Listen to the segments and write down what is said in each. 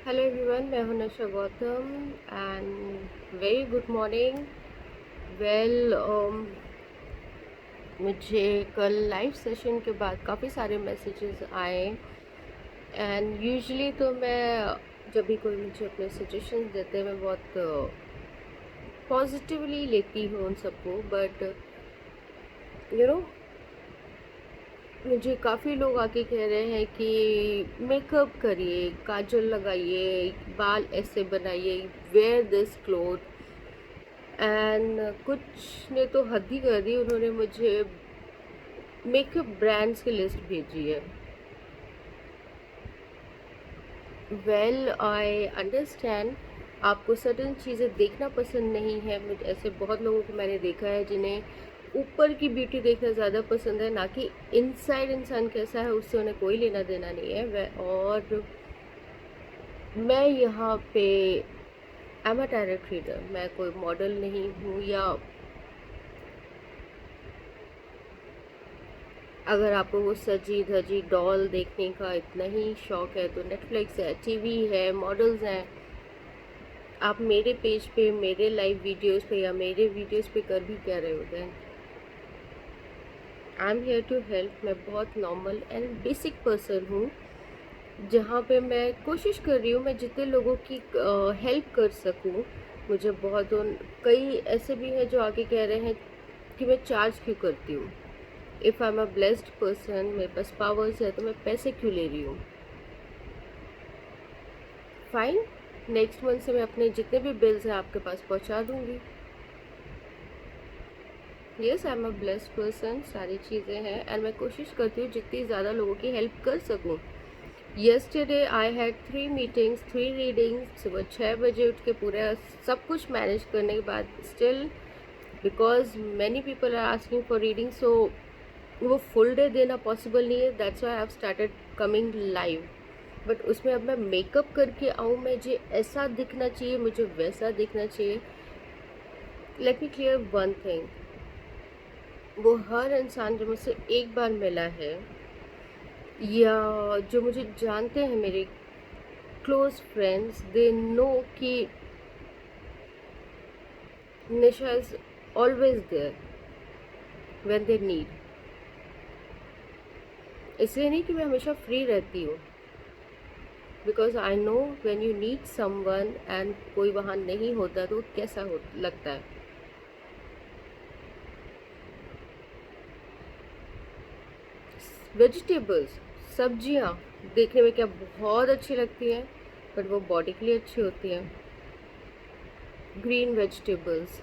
Hello everyone, मैं हूं नशा Gautam and very good morning. Well, मुझे कल लाइव सेशन के बाद काफ़ी सारे मैसेजेस आए एंड यूजुअली तो मैं जब भी कोई मुझे अपने सजेशंस देते हैं मैं बहुत पॉजिटिवली लेती हूँ उन सबको, बट यू नो मुझे काफ़ी लोग आके कह रहे हैं कि मेकअप करिए, काजल लगाइए, बाल ऐसे बनाइए, वेयर दिस क्लोथ। एंड कुछ ने तो हद ही कर दी, उन्होंने मुझे मेकअप ब्रांड्स की लिस्ट भेजी है। वेल, आई अंडरस्टैंड आपको सर्टन चीज़ें देखना पसंद नहीं है। मुझे ऐसे बहुत लोगों को मैंने देखा है जिन्हें ऊपर की ब्यूटी देखना ज़्यादा पसंद है, ना कि इनसाइड इंसान कैसा है उससे उन्हें कोई लेना देना नहीं है। वह और मैं यहाँ पे I am a direct reader, मैं कोई मॉडल नहीं हूँ। या अगर आपको वो सजी धजी डॉल देखने का इतना ही शौक है तो नेटफ्लिक्स है, टीवी है, मॉडल्स हैं। आप मेरे पेज पे, मेरे लाइव वीडियोस पे या मेरे वीडियोस पे कर भी क्या रहे होते हैं। I am here to help. मैं बहुत नॉर्मल एंड बेसिक पर्सन हूँ, जहाँ पे मैं कोशिश कर रही हूँ मैं जितने लोगों की हेल्प कर सकूँ। मुझे बहुत कई ऐसे भी हैं जो आके कह रहे हैं कि मैं चार्ज क्यों करती हूँ। If I am a blessed person, मेरे पास पावर्स है, तो मैं पैसे क्यों ले रही हूँ। फाइन, नेक्स्ट मंथ से मैं अपने जितने भी बिल्स हैं आपके पास पहुंचा दूंगी। Yes, I am a blessed person, सारी चीज़ें हैं एंड मैं कोशिश करती हूँ जितनी ज़्यादा लोगों की हेल्प कर सकूँ। Yesterday I had 3 meetings, 3 readings. सुबह 6 बजे उठ के पूरा सब कुछ मैनेज करने के बाद still, because many people are asking for reading, so वो फुल डे देना पॉसिबल नहीं है। That's why I have started coming live. But उसमें अब मैं मेकअप करके आऊँ, मुझे ऐसा दिखना चाहिए, मुझे वैसा दिखना चाहिए। Let me clear one thing, वो हर इंसान जो मुझसे एक बार मिला है या जो मुझे जानते हैं, मेरे क्लोज फ्रेंड्स, दे नो कि Nisha is always there when they need. इसलिए नहीं कि मैं हमेशा फ्री रहती हूँ, because I know when you need someone and कोई वहाँ नहीं होता तो कैसा लगता है। वेजिटेबल्स, सब्जियाँ देखने में क्या बहुत अच्छी लगती हैं, बट वो बॉडी के लिए अच्छी होती हैं। ग्रीन वेजिटेबल्स,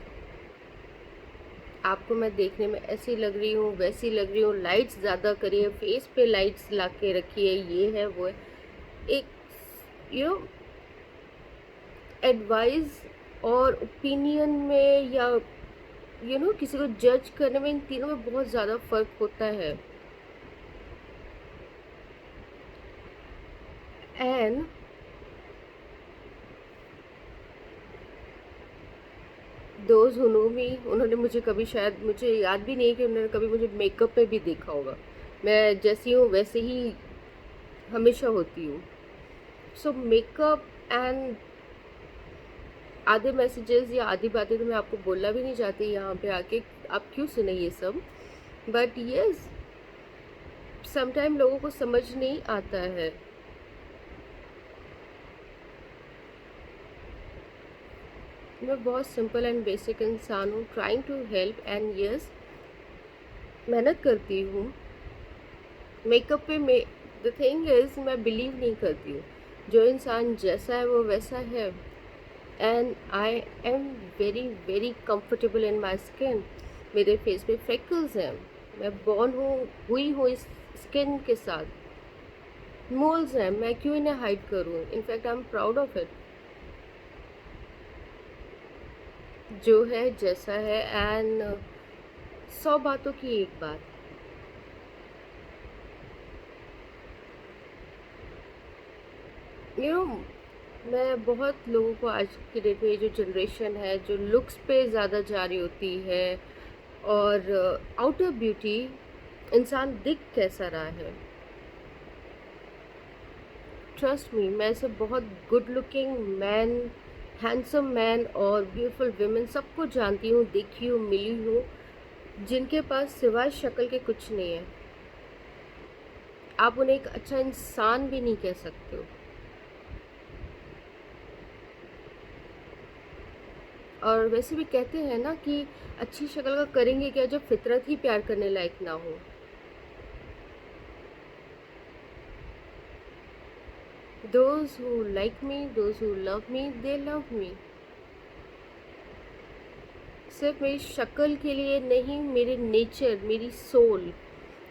आपको मैं देखने में ऐसी लग रही हूँ, वैसी लग रही हूँ, लाइट्स ज़्यादा करिए, फेस पे लाइट्स ला के रखिए, ये है वो है। एक यू नो एडवाइस और ओपिनियन में या किसी को जज करने में, इन तीनों में बहुत ज़्यादा फ़र्क होता है। एंड दोज हु नो मी, उन्होंने मुझे कभी, शायद मुझे याद भी नहीं है कि उन्होंने कभी मुझे मेकअप में भी देखा होगा। मैं जैसी हूँ वैसे ही हमेशा होती हूँ। सो मेकअप एंड आधे मैसेजेस या आधी बातें तो मैं आपको बोलना भी नहीं चाहती यहाँ पे आके, आप क्यों सुने ये सब। बट यस, समटाइम लोगों को समझ नहीं आता है। मैं बहुत सिंपल एंड बेसिक इंसान हूँ, trying to help and yes, मेहनत करती हूँ मेकअप पे। द थिंग इज़, मैं बिलीव नहीं करती हूँ जो इंसान जैसा है वो वैसा है। And I am very very comfortable in my skin. मेरे फेस पे फ्रेकल्स हैं, मैं बॉर्न हुई हूँ इस स्किन के साथ। मोल्स हैं, मैं क्यों इन्हें हाइड करूँ, in fact I am proud of it. जो है जैसा है। एंड 100 बातों की एक बात, यू नो मैं बहुत लोगों को आज की डेट में, ये जो जनरेशन है जो लुक्स पे ज़्यादा जा रही होती है और आउटर ब्यूटी, इंसान दिख कैसा रहा है, ट्रस्ट मी, मैं ऐसे बहुत good looking man, handsome man और ब्यूटीफुल वुमेन सबको जानती हूँ, देखी हूँ, मिली हूँ, जिनके पास सिवाय शक्ल के कुछ नहीं है। आप उन्हें एक अच्छा इंसान भी नहीं कह सकते हो। और वैसे भी कहते हैं ना कि अच्छी शक्ल का करेंगे क्या जब फितरत ही प्यार करने लायक ना हो। Those who like me, those who love me, they love me। सिर्फ मेरी शक्ल के लिए नहीं, मेरे नेचर, मेरी soul,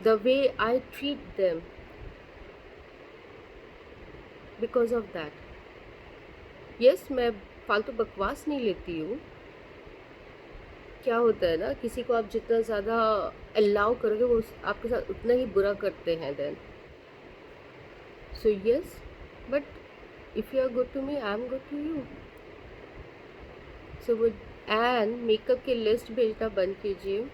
the way I treat them, because of that. Yes, मैं फालतू बकवास नहीं लेती हूँ। क्या होता है ना, किसी को आप जितना ज़्यादा अलाउ करोगे वो आपके साथ उतना ही बुरा करते हैं then. So yes, but if you are good to me, I am good to you. So वो एंड मेकअप की लिस्ट भेजना बंद कीजिए।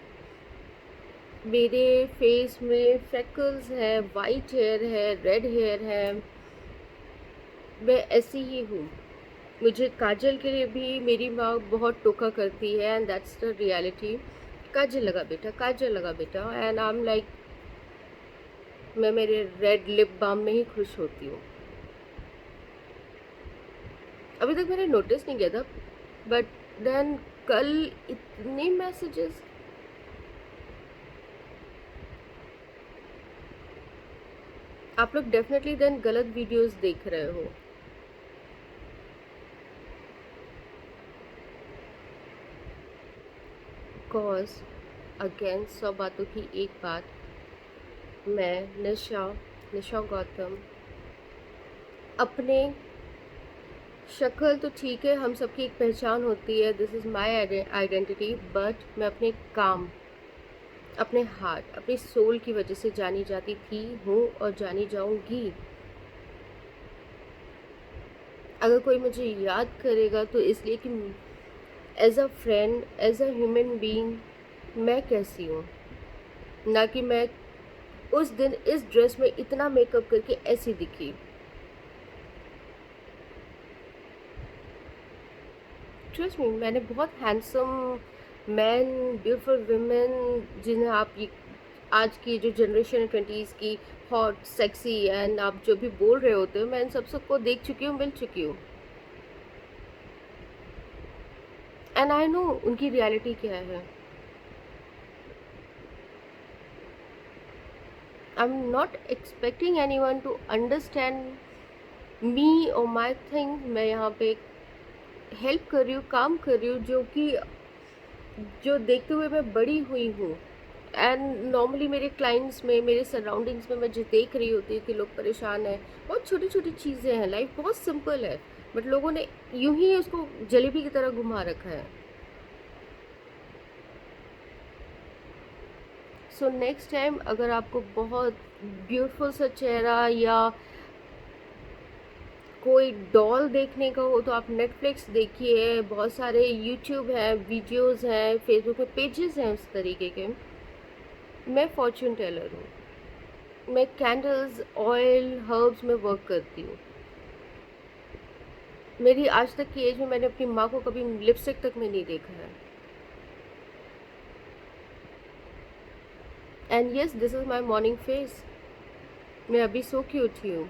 मेरे फेस में फ्रेकल्स है, वाइट हेयर है, रेड हेयर है, मैं ऐसी ही हूँ। मुझे काजल के लिए भी मेरी माँ बहुत टोका करती है, एंड दैट्स द रियलिटी। काजल लगा बेटा, काजल लगा बेटा, एंड आई एम लाइक, मैं मेरे रेड लिप बाम में ही खुश होती हूँ। अभी तक मैंने नोटिस नहीं किया था, बट देन कल इतने मैसेजेस, आप लोग डेफिनेटली देन गलत वीडियोस देख रहे हो। कॉज अगेन 100 बातों की एक बात, मैं निशा गौतम, अपने शक्ल तो ठीक है, हम सबकी एक पहचान होती है, this is my identity, but मैं अपने काम, अपने हार्ट, अपनी सोल की वजह से जानी जाती थी, हूँ और जानी जाऊंगी। अगर कोई मुझे याद करेगा तो इसलिए कि as a friend, as a human being मैं कैसी हूँ, ना कि मैं उस दिन इस ड्रेस में इतना मेकअप करके ऐसी दिखी। ट्रस्ट मी, मैंने बहुत हैंडसम मैन, ब्यूटीफुल वुमेन, जिन्हें आप ये आज की जो जनरेशन है 20s की, हॉट, सेक्सी एंड आप जो भी बोल रहे होते हो, मैं इन सबको देख चुकी हूँ, मिल चुकी हूँ, एंड आई नो उनकी रियलिटी क्या है। I am not expecting any one two understand me और माई थिंग। मैं यहाँ पे हेल्प कर रही हूँ, काम कर रही हूँ, जो देखते हुए मैं बड़ी हुई हूँ। एंड नॉर्मली मेरे क्लाइंट्स में, मेरे सराउंडिंग्स में मैं जो देख रही होती है कि लोग परेशान हैं, बहुत छोटी छोटी चीज़ें हैं, लाइफ बहुत सिंपल है, बट लोगों ने यूं ही उसको जलेबी की तरह घुमा रखा है। सो नेक्स्ट टाइम अगर आपको बहुत ब्यूटीफुल सा चेहरा या कोई डॉल देखने का हो तो आप नेटफ्लिक्स देखिए, बहुत सारे यूट्यूब हैं, वीडियोस हैं, फेसबुक में पेजेस हैं उस तरीके के। मैं फॉर्च्यून टेलर हूँ, मैं कैंडल्स, ऑयल, हर्ब्स में वर्क करती हूँ। मेरी आज तक की एज में मैंने अपनी माँ को कभी लिपस्टिक तक में नहीं देखा है। And yes, this is my morning face. मैं अभी सो के उठी हूँ,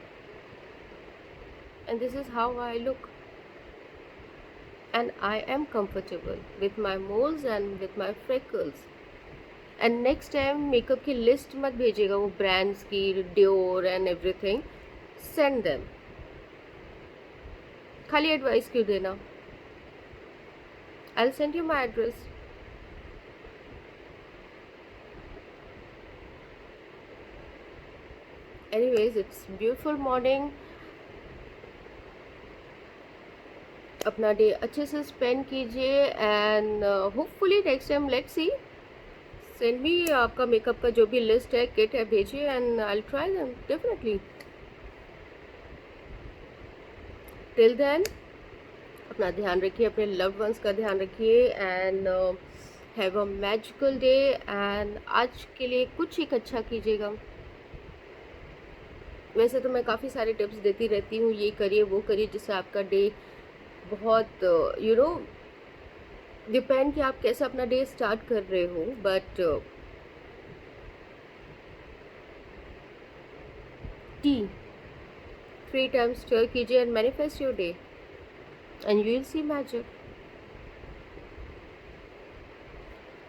and this is how I look, and I am comfortable with my moles and with my freckles। And next time makeup की लिस्ट मत भेजिएगा, वो ब्रांड्स की, Dior and everything, send them. खाली एडवाइस क्यों देना? I will send you my address. Anyways, it's beautiful morning. अपना day अच्छे से स्पेंड कीजिए, and hopefully next time let's see, send me आपका मेकअप का जो भी लिस्ट है, किट है, भेजिए, and I will try them definitely. Till then अपना ध्यान रखिए, अपने लव्ड वंस का ध्यान रखिए, and have a magical day. And आज के लिए कुछ एक अच्छा कीजिएगा। वैसे तो मैं काफ़ी सारे टिप्स देती रहती हूँ, ये करिए वो करिए, जिससे आपका डे बहुत डिपेंड कि आप कैसे अपना डे स्टार्ट कर रहे हो, बट टी 3 times स्टर कीजिए and manifest your day and you will see magic.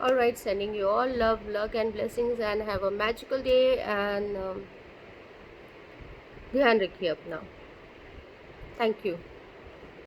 Alright, sending you all love, luck and blessings and have a magical day and ध्यान रखिए अपना. Thank you.